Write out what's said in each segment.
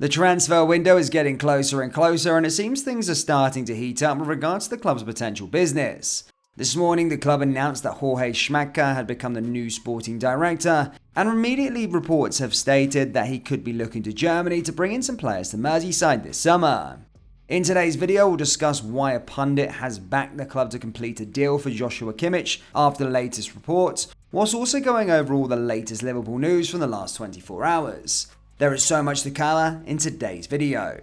The transfer window is getting closer and closer, and it seems things are starting to heat up with regards to the club's potential business. This morning, the club announced that Jorge Schmadtke had become the new sporting director, and immediately reports have stated that he could be looking to Germany to bring in some players to Merseyside this summer. In today's video, we'll discuss why a pundit has backed the club to complete a deal for Joshua Kimmich after the latest reports, whilst also going over all the latest Liverpool news from the last 24 hours. There is so much to cover in today's video.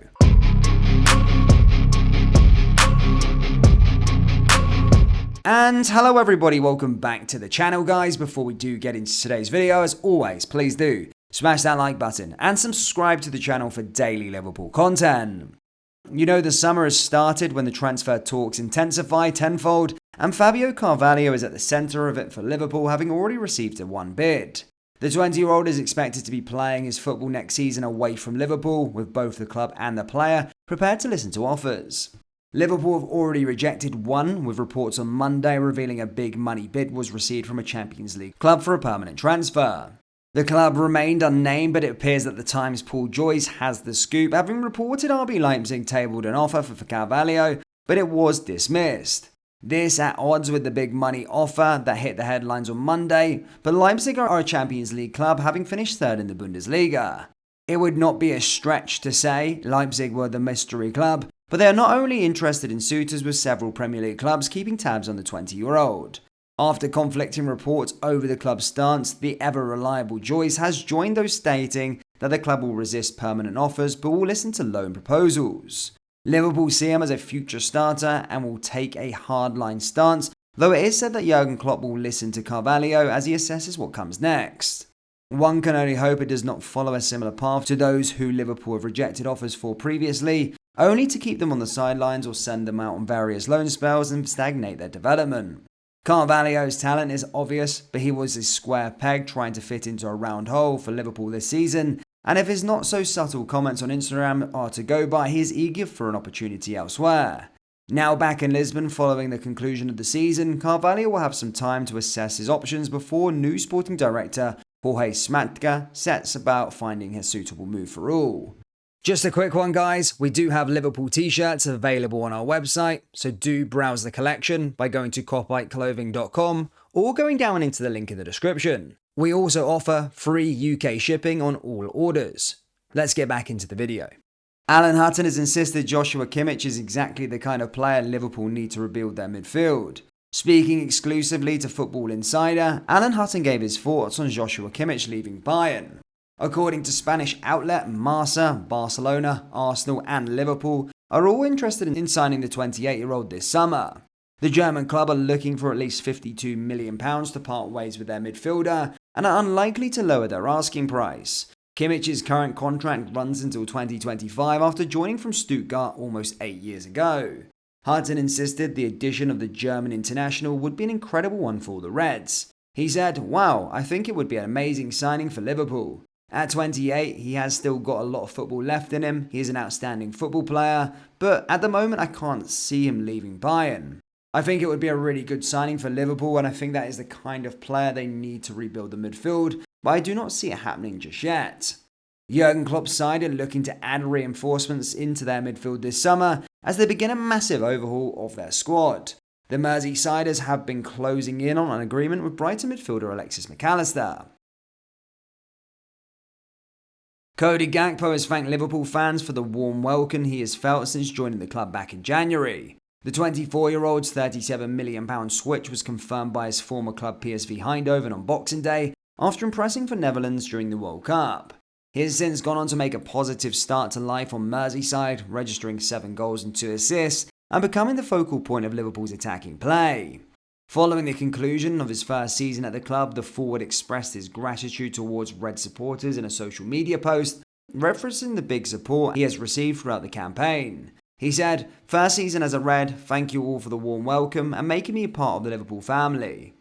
And hello everybody, welcome back to the channel guys. Before we do get into today's video, as always, please do smash that like button and subscribe to the channel for daily Liverpool content. You know the summer has started when the transfer talks intensify tenfold, and Fabio Carvalho is at the centre of it for Liverpool, having already received a one bid. The 20-year-old is expected to be playing his football next season away from Liverpool, with both the club and the player prepared to listen to offers. Liverpool have already rejected one, with reports on Monday revealing a big money bid was received from a Champions League club for a permanent transfer. The club remained unnamed, but it appears that the Times' Paul Joyce has the scoop, having reported RB Leipzig tabled an offer for Carvalho, but it was dismissed. This at odds with the big money offer that hit the headlines on Monday, but Leipzig are a Champions League club, having finished third in the Bundesliga. It would not be a stretch to say Leipzig were the mystery club, but they are not only interested in suitors, with several Premier League clubs keeping tabs on the 20-year-old. After conflicting reports over the club's stance, the ever-reliable Joyce has joined those stating that the club will resist permanent offers but will listen to loan proposals. Liverpool see him as a future starter and will take a hardline stance, though it is said that Jurgen Klopp will listen to Carvalho as he assesses what comes next. One can only hope it does not follow a similar path to those who Liverpool have rejected offers for previously, only to keep them on the sidelines or send them out on various loan spells and stagnate their development. Carvalho's talent is obvious, but he was a square peg trying to fit into a round hole for Liverpool this season, and if his not so subtle comments on Instagram are to go by, he is eager for an opportunity elsewhere. Now back in Lisbon following the conclusion of the season, Carvalho will have some time to assess his options before new sporting director Jorge Schmadtke sets about finding a suitable move for all. Just a quick one guys, we do have Liverpool t-shirts available on our website, so do browse the collection by going to copyclothing.com or going down into the link in the description. We also offer free UK shipping on all orders. Let's get back into the video. Alan Hutton has insisted Joshua Kimmich is exactly the kind of player Liverpool need to rebuild their midfield. Speaking exclusively to Football Insider, Alan Hutton gave his thoughts on Joshua Kimmich leaving Bayern. According to Spanish outlet Marca, Barcelona, Arsenal and Liverpool are all interested in signing the 28-year-old this summer. The German club are looking for at least £52 million to part ways with their midfielder and are unlikely to lower their asking price. Kimmich's current contract runs until 2025 after joining from Stuttgart almost 8 years ago. Hutton insisted the addition of the German international would be an incredible one for the Reds. He said, "Wow, I think it would be an amazing signing for Liverpool. At 28, he has still got a lot of football left in him. He is an outstanding football player, but at the moment I can't see him leaving Bayern. I think it would be a really good signing for Liverpool, and I think that is the kind of player they need to rebuild the midfield, but I do not see it happening just yet." Jurgen Klopp's side are looking to add reinforcements into their midfield this summer as they begin a massive overhaul of their squad. The Merseysiders have been closing in on an agreement with Brighton midfielder Alexis McAllister. Cody Gakpo has thanked Liverpool fans for the warm welcome he has felt since joining the club back in January. The 24-year-old's £37 million switch was confirmed by his former club PSV Eindhoven on Boxing Day after impressing for Netherlands during the World Cup. He has since gone on to make a positive start to life on Merseyside, registering 7 goals and 2 assists and becoming the focal point of Liverpool's attacking play. Following the conclusion of his first season at the club, the forward expressed his gratitude towards Red supporters in a social media post, referencing the big support he has received throughout the campaign. He said, "First season as a Red, thank you all for the warm welcome and making me a part of the Liverpool family.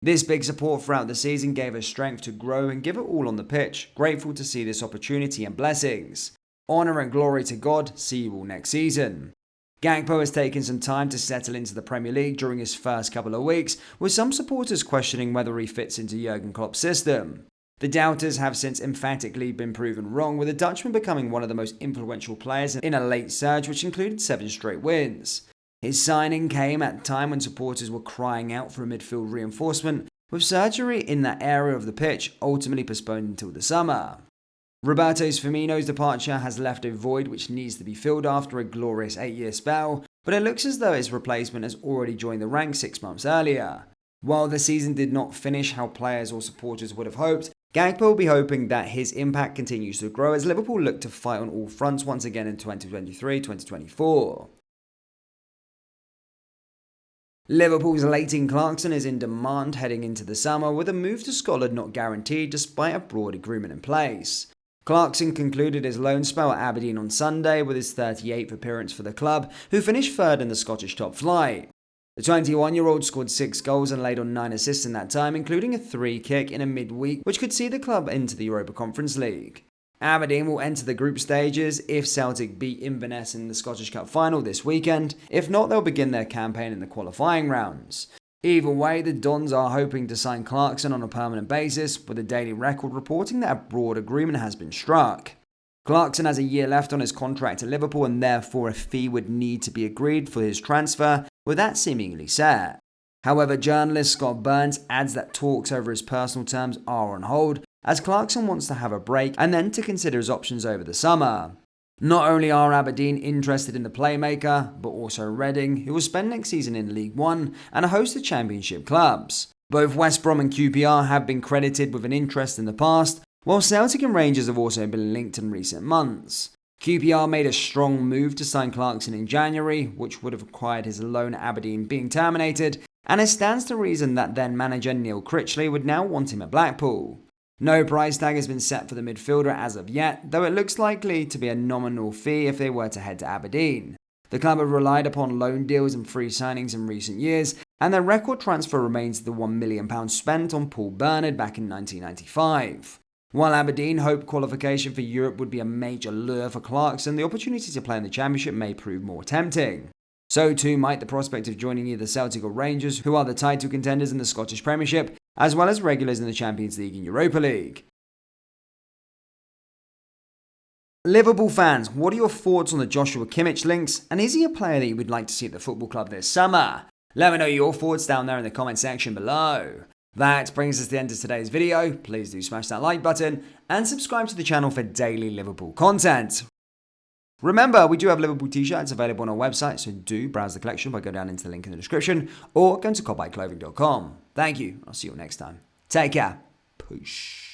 This big support throughout the season gave us strength to grow and give it all on the pitch. Grateful to see this opportunity and blessings. Honour and glory to God, see you all next season." Gakpo has taken some time to settle into the Premier League during his first couple of weeks, with some supporters questioning whether he fits into Jurgen Klopp's system. The doubters have since emphatically been proven wrong, with the Dutchman becoming one of the most influential players in a late surge which included 7 straight wins. His signing came at a time when supporters were crying out for a midfield reinforcement, with surgery in that area of the pitch ultimately postponed until the summer. Roberto Firmino's departure has left a void which needs to be filled after a glorious 8-year spell, but it looks as though his replacement has already joined the ranks 6 months earlier. While the season did not finish how players or supporters would have hoped, Gakpo will be hoping that his impact continues to grow as Liverpool look to fight on all fronts once again in 2023-2024. Liverpool's Leighton Clarkson is in demand heading into the summer, with a move to Scotland not guaranteed despite a broad agreement in place. Clarkson concluded his loan spell at Aberdeen on Sunday with his 38th appearance for the club, who finished third in the Scottish top flight. The 21-year-old scored 6 goals and laid on 9 assists in that time, including a 3 kick in a midweek, which could see the club into the Europa Conference League. Aberdeen will enter the group stages if Celtic beat Inverness in the Scottish Cup final this weekend. If not, they'll begin their campaign in the qualifying rounds. Either way, the Dons are hoping to sign Clarkson on a permanent basis, with the Daily Record reporting that a broad agreement has been struck. Clarkson has a year left on his contract at Liverpool, and therefore a fee would need to be agreed for his transfer, with that seemingly set. However, journalist Scott Burns adds that talks over his personal terms are on hold, as Clarkson wants to have a break and then to consider his options over the summer. Not only are Aberdeen interested in the playmaker, but also Reading, who will spend next season in League One and a host of Championship clubs. Both West Brom and QPR have been credited with an interest in the past, while Celtic and Rangers have also been linked in recent months. QPR made a strong move to sign Clarkson in January, which would have required his loan at Aberdeen being terminated, and it stands to reason that then manager Neil Critchley would now want him at Blackpool. No price tag has been set for the midfielder as of yet, though it looks likely to be a nominal fee if they were to head to Aberdeen. The club have relied upon loan deals and free signings in recent years, and their record transfer remains the £1 million spent on Paul Bernard back in 1995. While Aberdeen hoped qualification for Europe would be a major lure for Clarkson, the opportunity to play in the Championship may prove more tempting. So too might the prospect of joining either Celtic or Rangers, who are the title contenders in the Scottish Premiership, as well as regulars in the Champions League and Europa League. Liverpool fans, what are your thoughts on the Joshua Kimmich links, and is he a player that you would like to see at the football club this summer? Let me know your thoughts down there in the comment section below. That brings us to the end of today's video. Please do smash that like button and subscribe to the channel for daily Liverpool content. Remember, we do have Liverpool t-shirts available on our website, so do browse the collection by going down into the link in the description or go to copbuyclothing.com. Thank you. I'll see you all next time. Take care. Push.